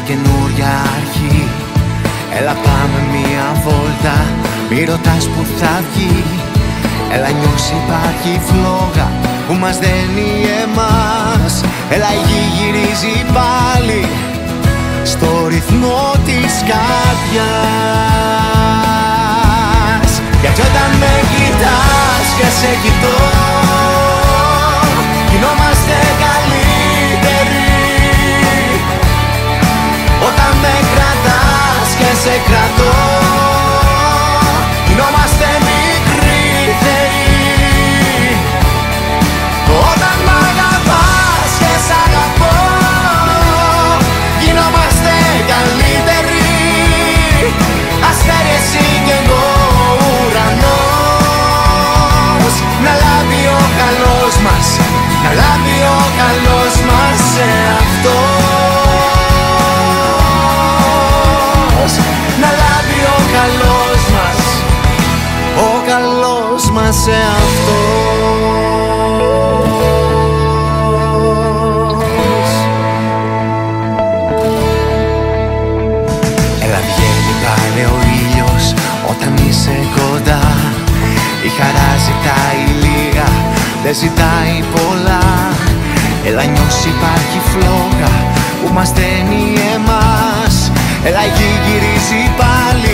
καινούρια αρχή. Έλα πάμε μία βόλτα, μη ρωτάς που θα βγει. Έλα νιώσει υπάρχει φλόγα που μας δένει εμάς. Έλα η γη γυρίζει πάλι στο ρυθμό της καρδιάς. Γιατί όταν με κοιτάς και σε κοιτώ, γινόμαστε καλύτεροι. Όταν με κρατάς και σε κρατώ, γινόμαστε μικροί θεοί. Όταν μ' αγαπάς και σ' αγαπώ, γινόμαστε καλύτεροι. Αστέρι εσύ κι εγώ ουρανός. Να λάβει ο καλός μας, να λάβει ο καλός μας εαυτός. Να λάβει ο καλός μας, ο καλός μας εαυτός. Έλα βγαίνει πάλι ο ήλιος όταν είσαι κοντά. Η χαρά ζητάει λίγα, δεν ζητάει πολλά. Έλα νιώσει υπάρχει φλόγα που μας δένει εμάς. Έλα η γη γυρίζει πάλι